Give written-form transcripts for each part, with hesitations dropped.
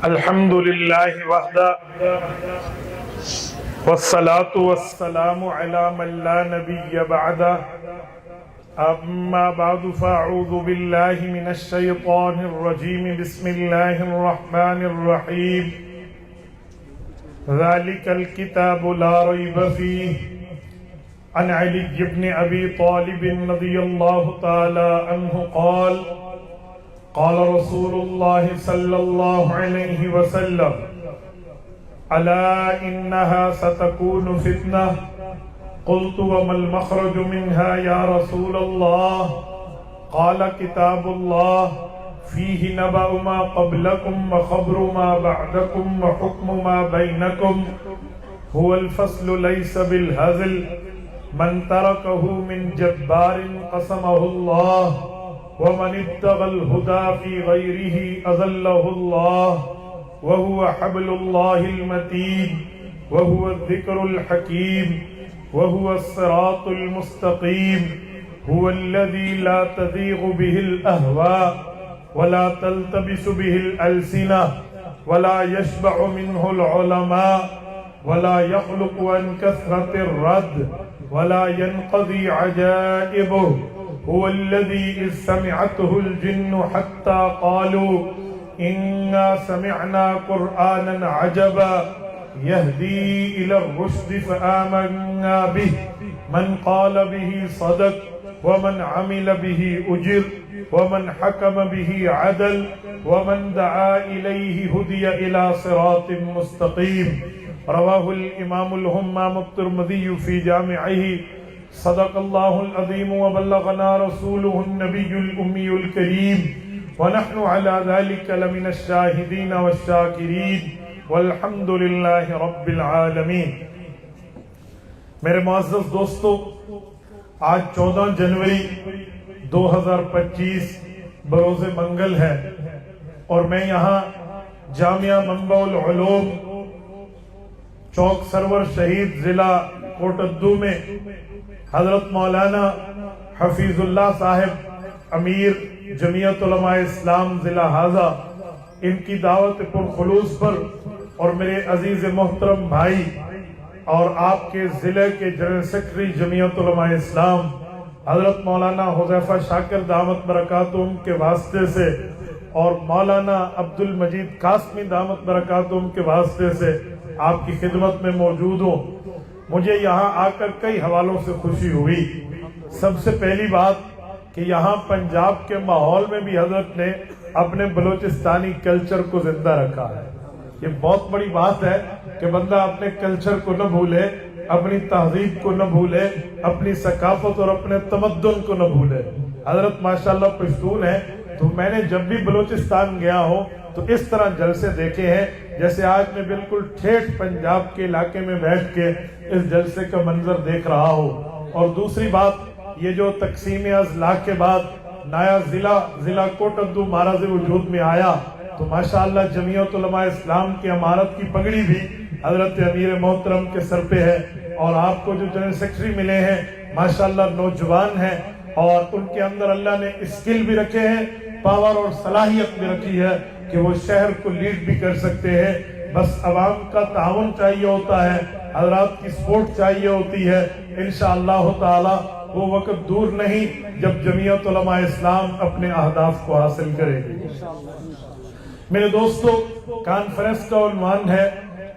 الحمد لله وحده والصلاة والسلام على من لا نبي بعده أما بعد فأعوذ بالله من الشيطان الرجيم بسم الله الرحمن الرحيم ذلك الكتاب لا ريب فيه عن علي بن أبي طالب رضي الله تعالى عنه قال قال رسول الله صلى الله عليه وسلم ألا إنها ستكون فتنة قلت وما المخرج منها يا رسول الله قال كتاب الله فيه نبأ ما قبلكم وخبر ما بعدكم وحكم ما بينكم هو الفصل ليس بالهزل من تركه من جبار قسمه الله ومن ابتغى الهدى في غيره أذله الله وهو حبل الله المتين وهو الذكر الحكيم وهو الصراط المستقيم هو الذي لا تزيغ به الأهواء ولا تلتبس به الألسنة ولا يشبع منه العلماء ولا يخلق عن كثرة الرد ولا ينقضي عجائبه هو الذي إذ سمعته الجن حتى قالوا إنا سمعنا قرآنا عجبا يهدي إلى الرشد فآمنا به من قال به صدق ومن عمل به أجر ومن حكم به عدل ومن دعا إليه هدي إلى صراط مستقيم رواه الإمام الهمام الترمذي في جامعه صدق الله العظيم وبلغنا رسوله النبي الأمي الكريم ونحن على ذلك لمن الشاهدين والشاكرين والحمد لله رب العالمین۔ میرے معزز دوستو، آج 14 جنوری 2025 بروز منگل ہے اور میں یہاں جامعہ منبع العلوم چوک سرور شہید ضلع کوٹدو میں حضرت مولانا حفیظ اللہ صاحب امیر جمعیت علماء اسلام ضلع ہازہ ان کی دعوت پرخلوص پر اور میرے عزیز محترم بھائی اور آپ کے ضلع کے جنرل سیکرٹری جمعیت علماء اسلام حضرت مولانا حذیفہ شاکر دامت برکاتہم کے واسطے سے اور مولانا عبد المجید قاسمی دامت برکاتہم کے واسطے سے آپ کی خدمت میں موجود ہوں۔ مجھے یہاں آ کر کئی حوالوں سے خوشی ہوئی۔ سب سے پہلی بات کہ یہاں پنجاب کے ماحول میں بھی حضرت نے اپنے بلوچستانی کلچر کو زندہ رکھا ہے۔ یہ بہت بڑی بات ہے کہ بندہ اپنے کلچر کو نہ بھولے، اپنی تہذیب کو نہ بھولے، اپنی ثقافت اور اپنے تمدن کو نہ بھولے۔ حضرت ماشاءاللہ پشتون ہے، تو میں نے جب بھی بلوچستان گیا ہوں تو اس طرح جلسے دیکھے ہیں جیسے آج میں بالکل ٹھیٹھ پنجاب کے علاقے میں بیٹھ کے اس جلسے کا منظر دیکھ رہا ہوں۔ اور دوسری بات، یہ جو تقسیم اضلاع کے بعد نیا ضلع کوٹدو مہاراج وجود میں آیا تو ماشاءاللہ جمعیت علماء اسلام کی امارت کی پگڑی بھی حضرت امیر محترم کے سر پہ ہے، اور آپ کو جو جنرل سیکرٹری ملے ہیں ماشاءاللہ نوجوان ہیں اور ان کے اندر اللہ نے اسکل بھی رکھے ہیں، پاور اور صلاحیت بھی رکھی ہے کہ وہ شہر کو لیڈ بھی کر سکتے ہیں۔ بس عوام کا تعاون چاہیے ہوتا ہے، حضرات کی سپورٹ چاہیے ہوتی ہے۔ انشاءاللہ تعالی وہ وقت دور نہیں جب جمعیت علماء اسلام اپنے اہداف کو حاصل کرے گی۔ میرے دوستو، کانفرنس کا عنوان ہے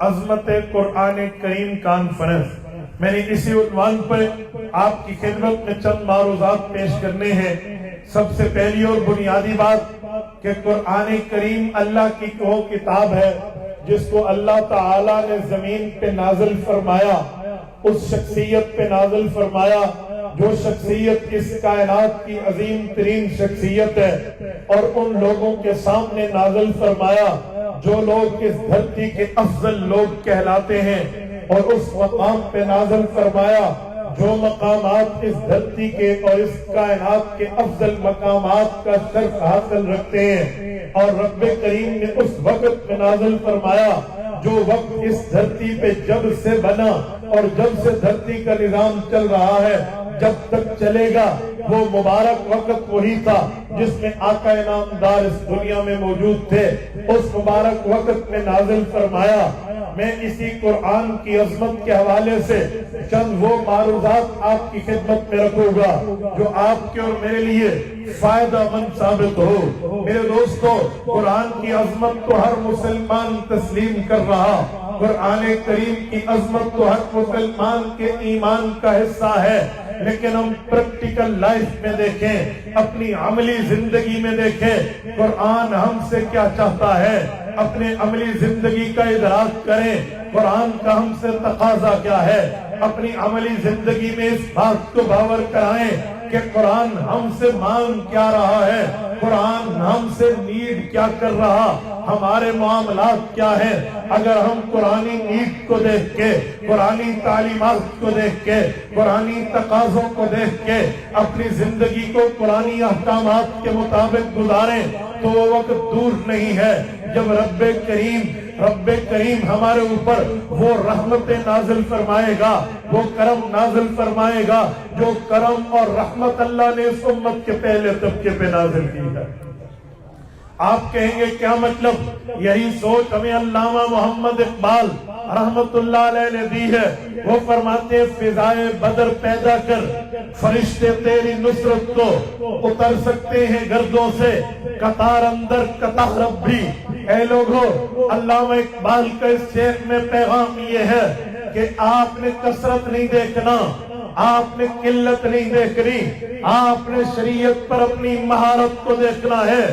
عظمت قرآن کریم کانفرنس۔ میں نے اسی عنوان پر آپ کی خدمت میں چند معروضات پیش کرنے ہیں۔ سب سے پہلی اور بنیادی بات کہ قرآن کریم اللہ کی وہ کتاب ہے جس کو اللہ تعالیٰ نے زمین پہ نازل فرمایا، اس شخصیت پہ نازل فرمایا جو شخصیت اس کائنات کی عظیم ترین شخصیت ہے، اور ان لوگوں کے سامنے نازل فرمایا جو لوگ اس دھرتی کے افضل لوگ کہلاتے ہیں، اور اس مقام پہ نازل فرمایا جو مقامات اس دھرتی کے اور اس کائنات کے افضل مقامات کا شرف حاصل رکھتے ہیں، اور رب کریم نے اس وقت میں نازل فرمایا جو وقت اس دھرتی پہ جب سے بنا اور جب سے دھرتی کا نظام چل رہا ہے جب تک چلے گا وہ مبارک وقت وہی تھا جس میں آقا انعامدار اس دنیا میں موجود تھے. اس مبارک وقت میں نازل فرمایا. میں اسی قرآن کی عظمت کے حوالے سے چند وہ معروضات آپ کی خدمت میں رکھوں گا جو آپ کے اور میرے لیے فائدہ مند ثابت ہو. میرے دوستو، قرآن کی عظمت تو ہر مسلمان تسلیم کر رہا. قرآن کریم کی عظمت تو ہر مسلمان کے ایمان کا حصہ ہے، لیکن ہم پریکٹیکل لائف میں دیکھیں، اپنی عملی زندگی میں دیکھیں قرآن ہم سے کیا چاہتا ہے. اپنے عملی زندگی کا ادراک کریں قرآن کا ہم سے تقاضا کیا ہے. اپنی عملی زندگی میں اس بات کو باور کرائیں کہ قرآن ہم سے مانگ کیا رہا ہے، قرآن ہم سے نیڈ کیا کر رہا، ہمارے معاملات کیا ہیں. اگر ہم قرآنی نیڈ کو دیکھ کے، قرآنی تعلیمات کو دیکھ کے، قرآنی تقاضوں کو دیکھ کے اپنی زندگی کو قرآنی احکامات کے مطابق گزاریں تو وہ وقت دور نہیں ہے جب رب کریم ہمارے اوپر وہ رحمتیں نازل فرمائے گا، وہ کرم نازل فرمائے گا جو کرم اور رحمت اللہ نے اس امت کے پہلے طبقے پہ نازل کی ہے. آپ کہیں گے کیا مطلب؟ یہی سوچ ہمیں علامہ محمد اقبال رحمت اللہ علیہ نے دی ہے. وہ فرماتے ہیں فضائے بدر پیدا کر فرشتے تیری نصرت کو اتر سکتے ہیں گردوں سے، قطار اندر قطار رب بھی. اے لوگوں، علامہ اقبال کا اس شعر میں پیغام یہ ہے کہ آپ نے کثرت نہیں دیکھنا، آپ نے قلت نہیں دیکھنی، آپ نے شریعت پر اپنی مہارت کو دیکھنا ہے،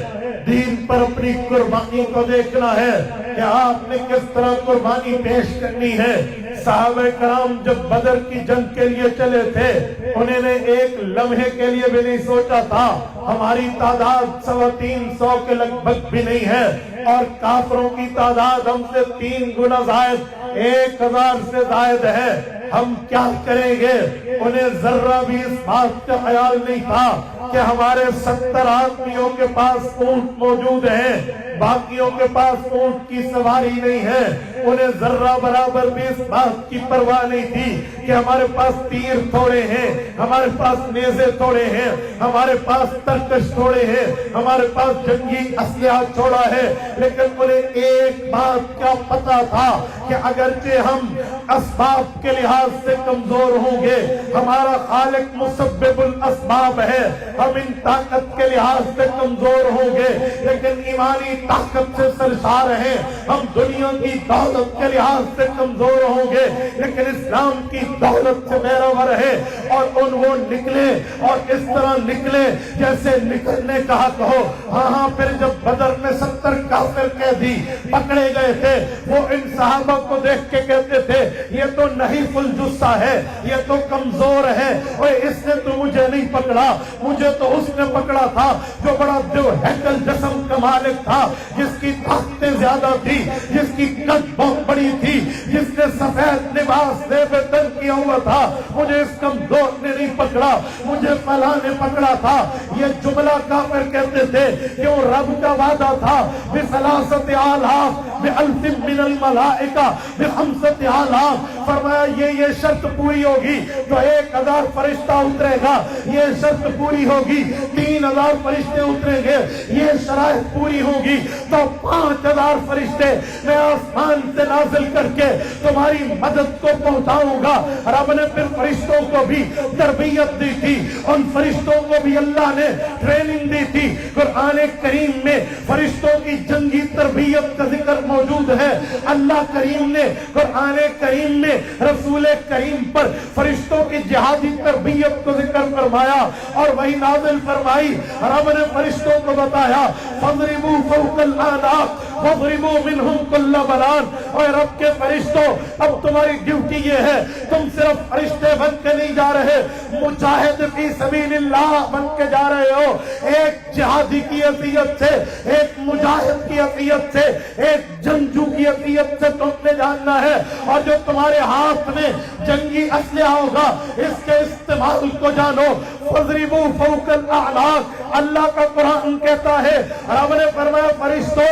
دین پر اپنی قربانی کو دیکھنا ہے کہ آپ نے کس طرح قربانی پیش کرنی ہے. صحابہ کرام جب بدر کی جنگ کے لیے چلے تھے انہوں نے ایک لمحے کے لیے بھی نہیں سوچا تھا ہماری تعداد 350 کے لگ بھگ بھی نہیں ہے اور کافروں کی تعداد ہم سے 3 گنا زائد 1000 سے زائد ہے، ہم کیا کریں گے. انہیں ذرہ بھی اس بات کا خیال نہیں تھا کہ ہمارے 70 آدمیوں کے پاس اونٹ موجود ہیں، باقیوں کے پاس اونٹ کی سواری نہیں ہے. انہیں ذرہ برابر بھی اس بات کی پرواہ نہیں تھی کہ ہمارے پاس تیر تھوڑے ہیں، ہمارے پاس نیزے تھوڑے ہیں، ہمارے پاس ترکش تھوڑے ہیں، ہمارے پاس جنگی اسلحہ تھوڑا ہے. لیکن انہیں ایک بات کا پتا تھا کہ اگرچہ ہم اسباب کے لحاظ سے کمزور ہوں گے، ہمارا خالق مسبب الاسباب ہے. ہم ان طاقت کے لحاظ سے کمزور ہوں گے لیکن ایمانی طاقت سے سرشار ہیں. ہم دنیا کی دولت کے لحاظ سے کمزور ہوں گے لیکن اسلام کی دولت سے بہرور ہے. اور وہ نکلے اور اس طرح نکلے جیسے نکلنے کہا کہو. ہاں پھر جب بدر میں 70 کافر قیدی پکڑے گئے تھے وہ ان صحابہ کو دیکھ کے کہتے تھے یہ تو نحیف الجثہ ہے، یہ تو کمزور ہے، اور اس نے تو مجھے نہیں پکڑا، مجھے تو اس نے پکڑا تھا جو بڑا جو ہیکل جسم کا مالک تھا، جس کی طاقتیں زیادہ تھی، جس کی قد بہت بڑی تھی، جس نے سفید لباس لے بے تن کیا ہوا تھا. مجھے اس کمزور نے نہیں پکڑا، مجھے فلاں نے پکڑا تھا. یہ جملہ کافر کہتے تھے کیوں رب کا وعدہ تھا بثلاثۃ آلاف بألف من الملائکہ بخمسۃ آلاف. فرمایا یہ شرط پوری ہوگی تو 1000 فرشتہ اترے گا، یہ شرط پوری ہوگی 3000 فرشتے اتریں گے، یہ شرائط پوری ہوگی تو 5000 فرشتے میں آسمان سے نازل کر کے تمہاری مدد کو پہنچاؤں گا. رب نے پھر فرشتوں کو بھی تربیت دی تھی، ان فرشتوں کو بھی اللہ نے ٹریننگ دی تھی. قرآن کریم میں فرشتوں کی جنگی تربیت کا ذکر موجود ہے. اللہ کریم نے قرآن کریم میں رسول کریم پر فرشتوں کی جہادی تربیت کو ذکر فرمایا اور وہی نازل فرمائی. رب نے فرشتوں کو بتایا فَاضْرِبُوا فَوْقَ الْأَعْنَاقِ وَاضْرِبُوا مِنْهُمْ كُلَّ بَنَانٍ. اور رب کے فرشتوں اب تمہاری ڈیوٹی یہ ہے تم صرف فرشتے بن کے نہیں جا رہے، مجاہد فی سبیل اللہ بن کے جا رہے ہو. ایک جہادی کی حیثیت سے، ایک مجاہد کی حیثیت سے، ایک جنگجو کی حیثیت سے تم نے جاننا ہے. اور جو تمہارے ہاتھ میں جنگی اسلحہ ہوگا اس کے استعمال کو جانو. فَاضْرِبُوا فَوْقَ الْأَعْنَاقِ. اللہ کا قرآن کہتا ہے، رب نے فرمایا فرشتوں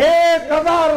1000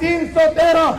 313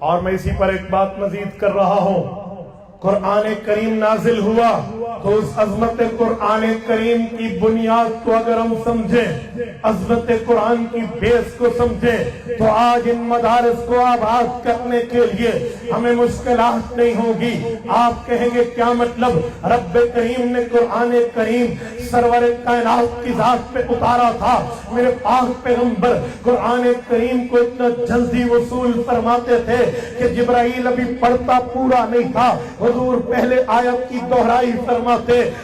اور میں اسی پر ایک بات مزید کر رہا ہوں، قرآن کریم نازل ہوا تو اس عظمت قرآن کریم کی بنیاد کو اگر ہم سمجھیں، عظمت قرآن کی بیس کو سمجھیں، تو آج ان مدارس کو آباد کرنے کے لیے ہمیں مشکلات نہیں ہوگی۔ آپ کہیں گے کیا مطلب؟ رب کریم نے قرآن کریم سرور کائنات کی ذات پہ اتارا تھا، میرے پاک پیغمبر قرآن کریم کو اتنا جلدی وصول فرماتے تھے کہ جبرائیل ابھی پڑھتا پورا نہیں تھا، حضور پہلے آیت کی دہرائی فرماتے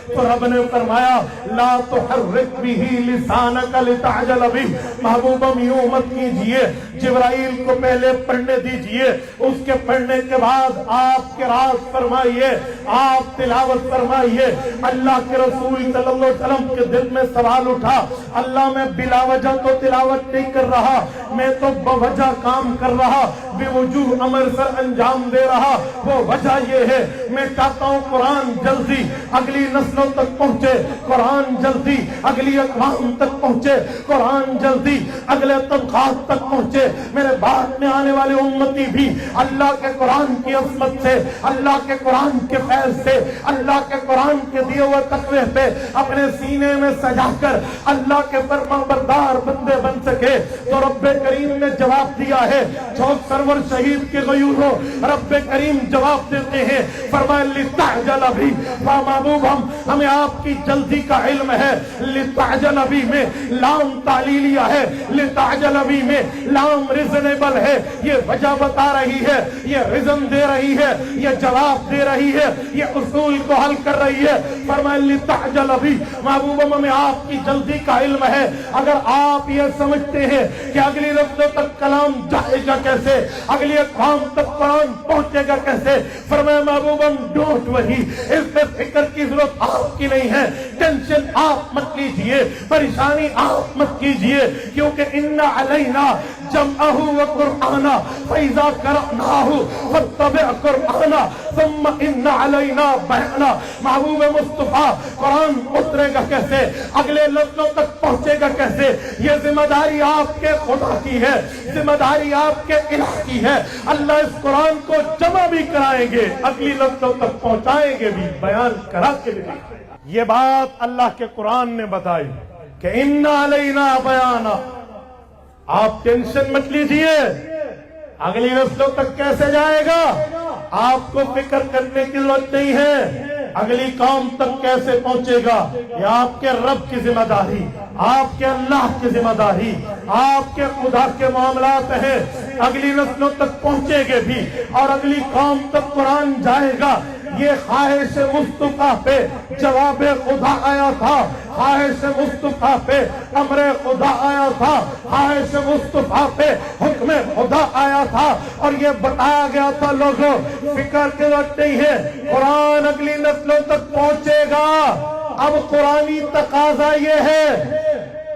تو رب نے فرمایا لا تحرک بہ لسانک لتعجل بہ، محبوبہ یوں مت کیجئے، جبرائیل کو پہلے پڑھنے دیجئے، اس کے پڑھنے کے بعد آپ قرات فرمائیے، آپ تلاوت فرمائیے۔ اللہ کے رسول صلی اللہ علیہ وسلم کے دل میں سوال اٹھا، اللہ میں بلا وجہ تو تلاوت نہیں کر رہا، میں تو بوجہ کام کر رہا، بے وجوہ امر سر انجام دے رہا، وہ وجہ یہ ہے میں چاہتا ہوں قرآن جلدی اگلی نسلوں تک پہنچے، قرآن جلدی اگلی اقوام تک پہنچے، قرآن جلدی اگلے طبقات تک پہنچے، میرے بعد میں آنے والے امتی بھی اللہ کے قرآن کی عظمت سے، اللہ کے قرآن کے فیض سے، اللہ کے قرآن کے دیے ہوئے تقوی پہ اپنے سینے میں سجا کر اللہ کے فرما بردار بندے بن سکے۔ تو رب کریم نے جواب دیا ہے، چوک سرور شہید کے غیوروں، رب کریم جواب دیتے ہیں، فرمایا لتعجل بھی، محبوب ہمیں آپ کی جلدی کا علم ہے، لتعجل بھی میں لام تعلیلیہ ہے، لتعجل بھی میں لام ریزنیبل ہے، یہ وجہ بتا رہی ہے، یہ ریزن دے رہی ہے، یہ جواب دے رہی ہے، یہ اصول کو حل کر رہی ہے۔ فرمایا لتعجل بھی، محبوب ہمیں آپ کی جلدی کا علم ہے، اگر آپ یہ سمجھتے ہیں کہ اگلی رفتوں تک کلام جائے گا کیسے، اگلی اقوام تک قرآن پہنچے گا کیسے، فرمایا محبوبم ڈونٹ وہی، اس پہ فکر کی ضرورت آپ کی نہیں ہے، ٹینشن آپ مت لیجئے، پریشانی آپ مت کیجئے، کیونکہ ان علینا جمعہ و قرآنا فإذا قرأناہ فاتبع قرآنا ثم ان علینا بیانا۔ محبوب مصطفیٰ قرآن اترے گا کیسے، اگلے لفظوں تک پہنچے گا کیسے، یہ ذمہ داری آپ کے خدا کی ہے، ذمہ داری آپ کے الہ کی ہے۔ اللہ اس قرآن کو جمع بھی کرائیں گے، اگلی لفظوں تک پہنچائیں گے بھی، بیان کرا کے بھی۔ یہ بات اللہ کے قرآن نے بتائی کہ ان علینا بیانا، آپ ٹینشن مت لیجئے، اگلی نسلوں تک کیسے جائے گا آپ کو فکر کرنے کی ضرورت نہیں ہے، اگلی قوم تک کیسے پہنچے گا یہ آپ کے رب کی ذمہ داری، آپ کے اللہ کی ذمہ داری، آپ کے خدا کے معاملات ہیں، اگلی نسلوں تک پہنچے گے بھی اور اگلی قوم تک قرآن جائے گا۔ یہ خواہش مصطفیٰ پہ جواب خدا آیا تھا، خواہش مصطفیٰ پہ امر خدا آیا تھا، خواہش مصطفیٰ پہ حکم خدا آیا تھا، اور یہ بتایا گیا تھا لوگوں فکر کی ضرورت نہیں ہے، قرآن اگلی نسلوں تک پہنچے گا۔ اب قرآنی تقاضا یہ ہے،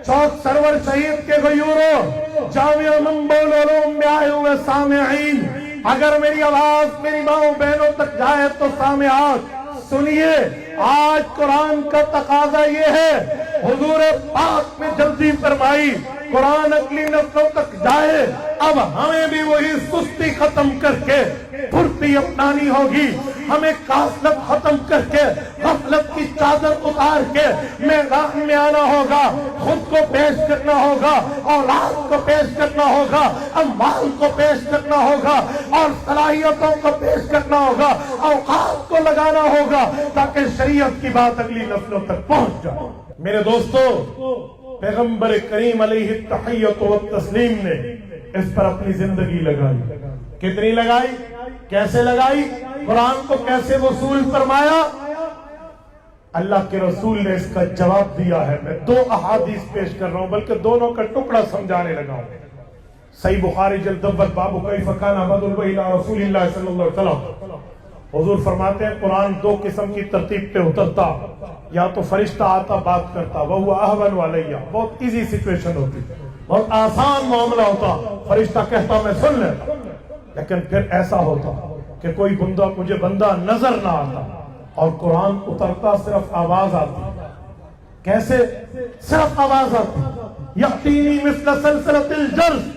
چوک سرور شہید کے غیوروں، جامعہ منبع العلوم میں آئے ہوئے سامعین، اگر میری آواز میری ماؤں بہنوں تک جائے تو سامعات سنیے، آج قرآن کا تقاضا یہ ہے، حضور پاک نے جلدی فرمائی قرآن اگلی نسلوں تک جائے، اب ہمیں بھی وہی سستی ختم کر کے پھرتی اپنانی ہوگی، ہمیں کاسلت ختم کر کے غفلت کی چادر اتار کے میدان میں آنا ہوگا، خود کو پیش کرنا ہوگا، اولاد کو پیش کرنا ہوگا، اموال کو پیش کرنا ہوگا، اور صلاحیتوں کو پیش کرنا ہوگا، اوقات کو لگانا ہوگا، تاکہ شریعت کی بات اگلی نسلوں تک پہنچ جائے۔ میرے دوستو، پیغمبر کریم علیہ التحیۃ والتسلیم نے اس پر اپنی زندگی لگائی۔ کتنی لگائی؟ کیسے لگائی؟ قرآن کو کیسے وصول فرمایا؟ اللہ کے رسول نے اس کا جواب دیا ہے۔ میں دو احادیث پیش کر رہا ہوں، بلکہ دونوں کا ٹکڑا سمجھانے لگا ہوں۔ صحیح بخاری جلد اول باب کیف کان عہد الوحی الی رسول اللہ صلی اللہ علیہ وسلم، حضور فرماتے ہیں قرآن دو قسم کی ترتیب پہ اترتا، یا تو فرشتہ آتا بات کرتا، وہو اہون علیہ، بہت ایزی سچویشن ہوتی، بہت آسان معاملہ ہوتا، فرشتہ کہتا میں سن لیتا، لیکن پھر ایسا ہوتا کہ کوئی بندہ نظر نہ آتا اور قرآن اترتا، صرف آواز آتی۔ کیسے؟ صرف آواز آتی، یأتینی مثل سلسلۃ الجرس،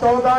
14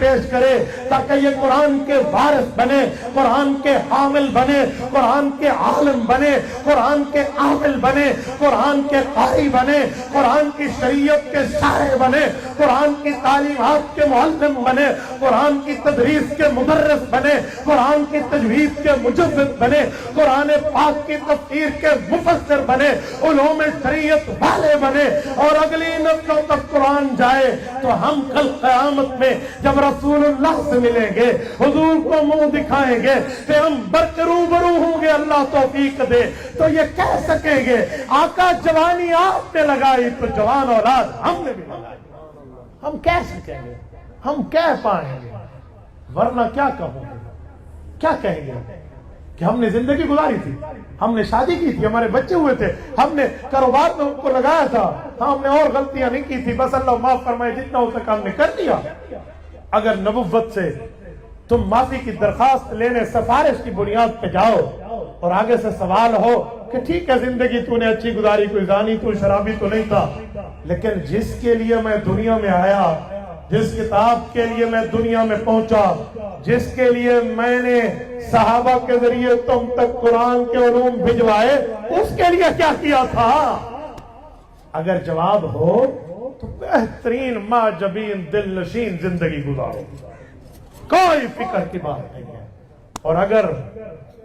پیش کرے تاکہ یہ قرآن کے وارث بنے، قرآن کے حامل بنے، قرآن کے عالم بنے، قرآن کے عامل بنے، قرآن کے قاری بنے، قرآن کی شریعت کے شارح بنے، قرآن کی تعلیمات کے معلم بنے، قرآن کی تدریس کے مدرس بنے، قرآن کی تجوید کے مجوید بنے، قرآن پاک کی تفسیر کے مفسر بنے، علوم شریعت والے بنے، اور اگلی نسلوں تک قرآن جائے تو ہم کل قیامت میں جب رسول اللہ سے ملیں گے، حضور کو منہ دکھائیں گے، پیغمبر کے روبرو ہوں گے، اللہ توفیق دے تو یہ کہہ سکیں گے آقا جوانی آپ نے لگائی تو جوان اولاد ہم نے بھی لگائی۔ ہم کہہ سکیں گے، ہم کہہ پائیں گے، ورنہ کیا کہوں گے، کیا کہیں گے کہ ہم نے زندگی گزاری تھی، ہم نے شادی کی تھی، ہمارے بچے ہوئے تھے، ہم نے کاروبار میں ان کو لگایا تھا، ہم نے اور غلطیاں نہیں کی تھی، بس اللہ معاف فرمائے جتنا ہو سکا ہم نے کر دیا۔ اگر نبوت سے تم معافی کی درخواست لینے سفارش کی بنیاد پہ جاؤ اور آگے سے سوال ہو کہ ٹھیک ہے زندگی تو نے اچھی گزاری، کوئی زانی تو شرابی تو نہیں تھا، لیکن جس کے لیے میں دنیا میں آیا، جس کتاب کے لیے میں دنیا میں پہنچا، جس کے لیے میں نے صحابہ کے ذریعے تم تک قرآن کے علوم بھجوائے، اس کے لیے کیا کیا تھا؟ اگر جواب ہو تو بہترین معجبین دل نشین زندگی گزارو، کوئی فکر کی بات نہیں ہے۔ اور اگر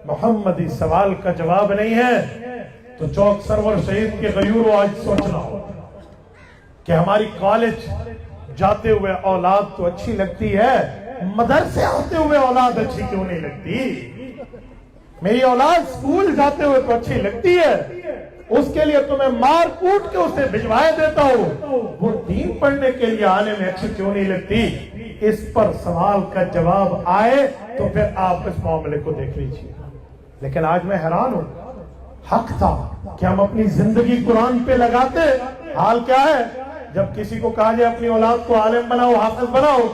محمدی سوال کا جواب نہیں ہے تو چوک سرور شہید کے غیوروں آج سوچنا ہو کہ ہماری کالج جاتے ہوئے اولاد تو اچھی لگتی ہے، مدرسے آتے ہوئے اولاد اچھی کیوں نہیں لگتی؟ میری اولاد سکول جاتے ہوئے تو اچھی لگتی ہے، اس کے لیے تو میں مار کوٹ کے اسے بھجوائے دیتا ہوں، وہ دین پڑھنے کے لیے آنے میں اچھی کیوں نہیں لگتی؟ اس پر سوال کا جواب آئے تو پھر آپ اس معاملے کو دیکھ لیجیے۔ لیکن آج میں حیران ہوں، حق تھا کہ ہم اپنی زندگی قرآن پہ لگاتے، حال کیا ہے؟ جب کسی کو کہا جائے اپنی اولاد کو عالم بناؤ، حافظ بناؤ،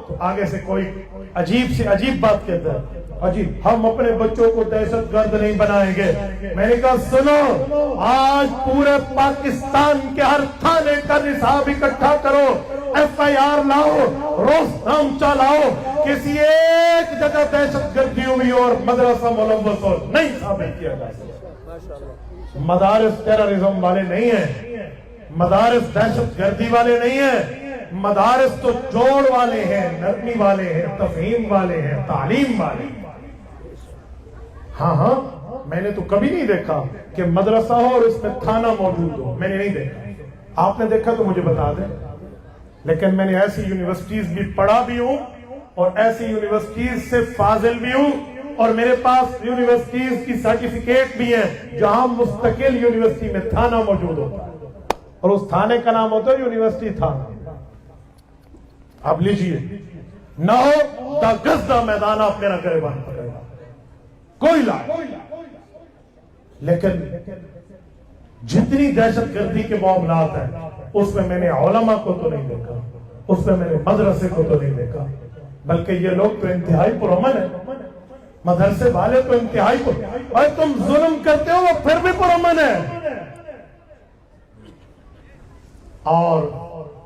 تو آگے سے کوئی عجیب سے عجیب بات کہتا ہے، عجیب ہم اپنے بچوں کو دہشت گرد نہیں بنائیں گے۔ میں نے کہا سنو، آج پورے پاکستان کے ہر تھانے کا نصاب اکٹھا کرو، ایف آئی آر لاؤ، روزنامہ چلاؤ، کسی ایک جگہ دہشت گردی ہوئی اور مدرسہ ملوث ہو نہیں ثابت کیا جا سکتا۔ مدارس ٹیررزم والے نہیں ہیں، مدارس دہشت گردی والے نہیں ہیں، مدارس تو جوڑ والے ہیں، نرمی والے ہیں، تفہیم والے ہیں، تعلیم والے ہیں۔ ہاں میں نے تو کبھی نہیں دیکھا کہ مدرسہ ہو اور اس میں تھانہ موجود ہو، میں نے نہیں دیکھا، آپ نے دیکھا تو مجھے بتا دیں۔ لیکن میں نے ایسی یونیورسٹیز بھی پڑھا بھی ہوں اور ایسی یونیورسٹیز سے فاضل بھی ہوں، اور میرے پاس یونیورسٹیز کی سرٹیفکیٹ بھی ہے جہاں مستقل یونیورسٹی میں تھانہ موجود ہوتا ہے، اور اس تھانے کا نام ہوتا ہے یونیورسٹی تھانہ۔ اب لیجئے، نہ ہو دا گزدہ میدان آپ میرا گریبان پکڑے گا، کوئی لائے، لیکن جتنی دہشت گردی کے معاملات ہیں اس میں نے علماء کو تو نہیں دیکھا، اس میں نے مدرسے کو تو نہیں دیکھا، بلکہ یہ لوگ تو انتہائی پرامن ہیں، مدرسے والے تو انتہائی پرامن، اور تم ظلم کرتے ہو وہ پھر بھی پرامن ہے، اور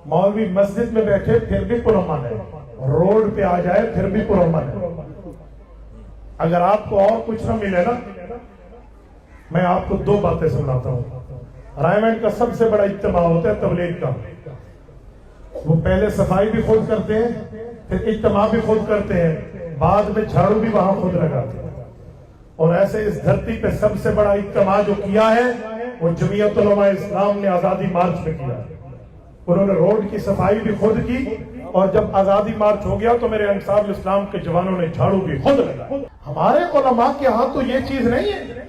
مولوی مسجد میں بیٹھے پھر بھی پرامن ہے، روڈ پہ آ جائے پھر بھی پرامن ہے۔ اگر آپ کو اور کچھ نہ ملے نا، میں آپ کو دو باتیں سناتا ہوں۔ رائمنڈ کا سب سے بڑا اجتماع ہوتا ہے تبلیغ کا، وہ پہلے صفائی بھی خود کرتے ہیں، پھر اجتماع بھی خود کرتے ہیں، بعد میں جھاڑو بھی وہاں خود لگاتے ہیں، اور ایسے اس دھرتی پہ سب سے بڑا اجتماع جو کیا ہے وہ جمعیت علماء اسلام نے آزادی مارچ میں کیا ہے۔ انہوں نے روڈ کی صفائی بھی خود کی، اور جب آزادی مارچ ہو گیا تو میرے انصار الاسلام کے جوانوں نے جھاڑو بھی خود لگایا۔ ہمارے علماء کے ہاں تو یہ چیز نہیں ہے۔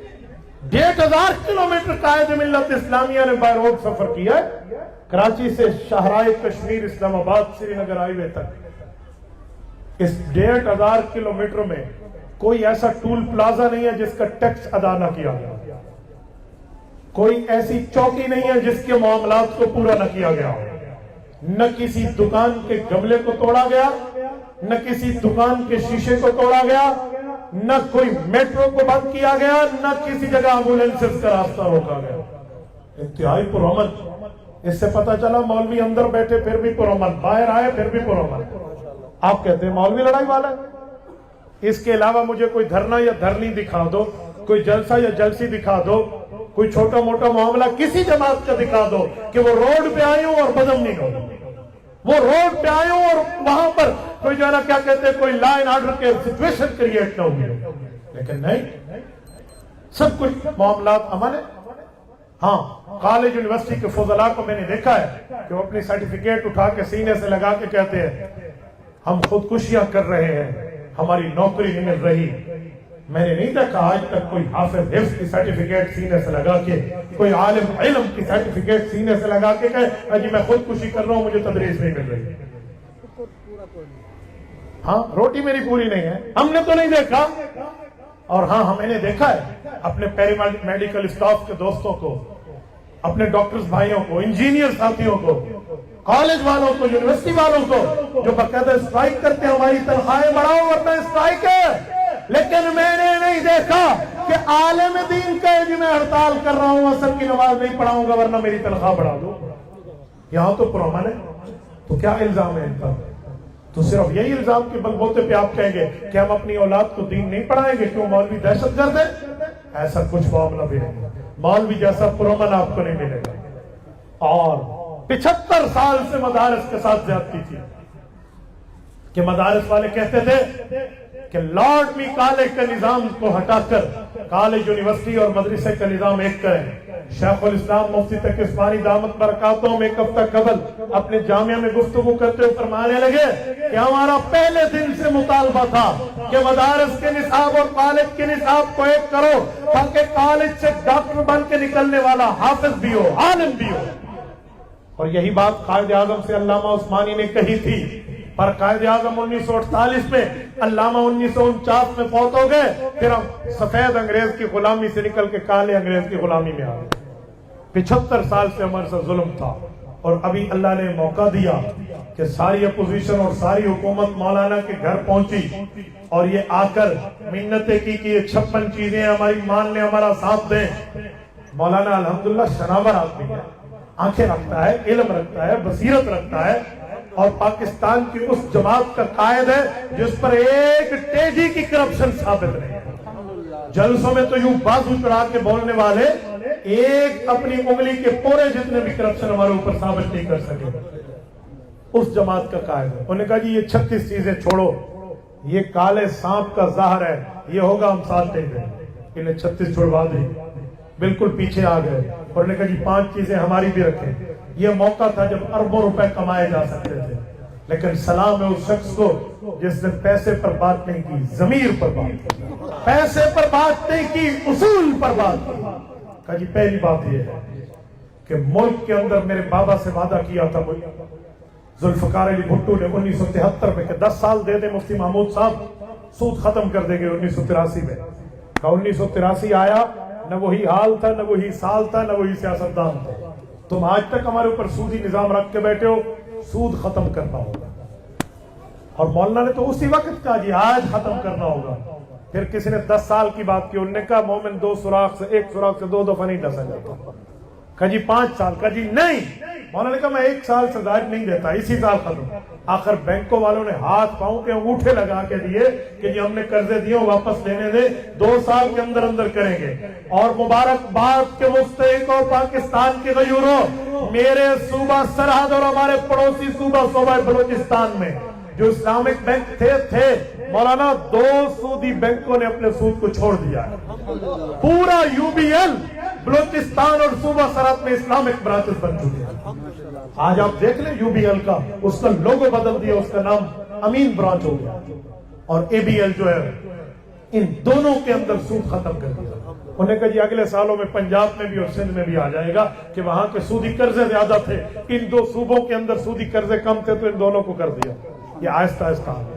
1500 کلومیٹر قائد ملت اسلامیہ نے بائی روڈ سفر کیا ہے، کراچی سے شاہراہ کشمیر اسلام آباد سری نگر ہائی وے تک۔ اس 1500 کلومیٹر میں کوئی ایسا ٹول پلازا نہیں ہے جس کا ٹیکس ادا نہ کیا گیا، کوئی ایسی چوکی نہیں ہے جس کے معاملات کو پورا نہ کیا گیا، نہ کسی دکان کے گملے کو توڑا گیا، نہ کسی دکان کے شیشے کو توڑا گیا، نہ کوئی میٹرو کو بند کیا گیا، نہ کسی جگہ ایمبولینسز کا راستہ روکا گیا۔ انتہائی پرامن، اس سے پتہ چلا مولوی اندر بیٹھے پھر بھی پرامن، باہر آئے پھر بھی پرامن. آپ کہتے ہیں مولوی لڑائی والا ہے. اس کے علاوہ مجھے کوئی دھرنا یا دھرنی دکھا دو، کوئی جلسہ یا جلسی دکھا دو، کوئی چھوٹا موٹا معاملہ کسی جماعت کا دکھا دو کہ وہ روڈ پہ آئے ہوں اور بدم نہیں ہو، وہ روڈ پہ آئے ہوں اور وہاں پر کوئی جو ہے نا کیا کہتے ہیں کوئی لا اینڈ آرڈر کے سچویشن کریٹ نہ ہوئی. لیکن نہیں، سب کچھ معاملات امن ہے. ہاں، کالج یونیورسٹی کے فضلاء کو میں نے دیکھا ہے کہ وہ اپنی سرٹیفکیٹ اٹھا کے سینے سے لگا کے کہتے ہیں ہم خودکشیاں کر رہے ہیں، ہماری نوکری نہیں مل رہی. میں نے نہیں دیکھا آج تک کوئی حافظ حفظ کی سرٹیفکیٹ سینے سے لگا کے، کوئی عالم علم کی سرٹیفکیٹ سینے سے لگا کے کہے اجی میں خودکشی کر رہا ہوں، مجھے تدریس نہیں مل رہی. ہاں، روٹی میری پوری نہیں ہے، ہم نے تو نہیں دیکھا. اور ہاں، میں نے دیکھا ہے اپنے پیری میڈیکل اسٹاف کے دوستوں کو، اپنے ڈاکٹرز بھائیوں کو، انجینئر ساتھیوں کو، کالج والوں کو، یونیورسٹی والوں کو جو باقاعدہ اسٹرائک کرتے ہیں ہماری تنخواہیں بڑھاؤ ورنہ اسٹرائک ہے. لیکن میں نے نہیں دیکھا کہ عالم دین کا جی میں ہڑتال کر رہا ہوں، عصر کی نماز نہیں پڑھاؤں گا ورنہ میری تنخواہ بڑھا دو. یہاں تو پرامن ہے. تو کیا الزام ہے ان کا؟ تو صرف یہی الزام کے بل بوتے پہ آپ کہیں گے کہ ہم اپنی اولاد کو دین نہیں پڑھائیں گے، کیوں مولوی دہشت گرد ہے؟ ایسا کچھ معاملہ بھی نہیں. مولوی جیسا پرامن آپ کو نہیں ملے گا. اور 75 سال سے مدارس کے ساتھ زیادتی تھی کہ مدارس والے کہتے تھے کہ لارڈ می کالج کا نظام کو ہٹا کر کالج یونیورسٹی اور مدرسے کا نظام ایک کریں. شیخ الاسلام مفتی تقی عثمانی دامت برکاتہم ایک ہفتہ قبل اپنے جامعہ میں گفتگو کرتے ہوئے فرمانے لگے کہ ہمارا پہلے دن سے مطالبہ تھا کہ مدارس کے نصاب اور کالج کے نصاب کو ایک کرو تاکہ کالج سے ڈاکٹر بن کے نکلنے والا حافظ بھی ہو، عالم بھی ہو. اور یہی بات قائد اعظم سے علامہ عثمانی نے کہی تھی، پر قائد اعظم 1948 میں، علامہ 1949 میں فوت ہو گئے. پھر ہم سفید انگریز کی غلامی سے نکل کے کالے انگریز کی غلامی میں آ گئے. 75 سال سے ہمارے ساتھ ظلم تھا، اور ابھی اللہ نے موقع دیا کہ ساری اپوزیشن اور ساری حکومت مولانا کے گھر پہنچی اور یہ آ کر منتیں کی کہ یہ 56 چیزیں ہماری مان لیں، ہمارا ساتھ دیں. مولانا الحمدللہ شناور آدمی ہے، آنکھیں رکھتا ہے، علم رکھتا ہے، بصیرت رکھتا ہے، اور پاکستان کی اس جماعت کا قائد ہے جس پر ایک ٹیڈی کی کرپشن ثابت نہیں ہے. جلسوں میں تو یوں بازو چڑھا کے بولنے والے ایک اپنی انگلی کے پورے جتنے بھی کرپشن ہمارے اوپر ثابت نہیں کر سکے. اس جماعت کا قائد ہے. انہوں نے کہا جی یہ 36 چیزیں چھوڑو، یہ کالے سانپ کا زہر ہے، یہ ہوگا ہم ساتھ دیں گے. انہیں 36 چھوڑوا دی، بالکل پیچھے آ گئے اور انہوں نے کہا جی 5 چیزیں ہماری بھی رکھیں. یہ موقع تھا جب اربوں روپے کمائے جا سکتے تھے، لیکن سلام ہے اس شخص کو جس نے پیسے پر بات نہیں کی، ضمیر پر بات کی. پیسے پر بات نہیں کی، اصول پر بات کی. کہا جی پہلی بات یہ ہے کہ ملک کے اندر میرے بابا سے وعدہ کیا تھا ذوالفقار علی بھٹو نے 1973 میں کہ 10 سال دے دیں مفتی محمود صاحب، سود ختم کر دیں گے 1983 میں. کہا 1983 آیا، نہ وہی حال تھا، نہ وہی سال تھا، نہ وہی سیاستدان تھا. تم آج تک ہمارے اوپر سودی نظام رکھ کے بیٹھے ہو، سود ختم کرنا ہوگا. اور مولانا نے تو اسی وقت کہا جی آج ختم کرنا ہوگا. پھر کسی نے 10 سال کی بات کی، انہوں نے کہا مومن 2 سوراخ سے، 1 سوراخ سے 2 دفعہ نہیں ڈسا جاتا. کہا جی 5 سال. کہا جی نہیں. مولانا نے کہا میں 1 سال سے زائد نہیں دیتا، اسی سال ختم. آخر بینکوں والوں نے ہاتھ پاؤں کے انگوٹھے لگا کے دیے کہ جی ہم نے قرضے دیے واپس لینے دے، 2 سال کے اندر اندر کریں گے. اور مبارکباد کے مستحق اور پاکستان کے غیوروں، میرے صوبہ سرحد اور ہمارے پڑوسی صوبہ بلوچستان میں جو اسلامک بینک تھے مولانا 2 سودی بینکوں نے اپنے سود کو چھوڑ دیا ہے. پورا یو بی ایل بلوچستان اور صوبہ سرحد میں اسلامک برانچز بن چکے ہیں. آج آپ دیکھ لیں یو بی ایل کا، اس کا لوگو بدل دیا، اس کا نام امین برانچ ہو گیا. اور اے بی ایل جو ہے، ان دونوں کے اندر سود ختم کر دیا. انہوں نے کہا جی اگلے سالوں میں پنجاب میں بھی اور سندھ میں بھی آ جائے گا کہ وہاں کے سودی قرضے زیادہ تھے، ان 2 صوبوں کے اندر سودی قرضے کم تھے تو ان دونوں کو کر دیا. یہ آہستہ آہستہ آ گیا.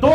2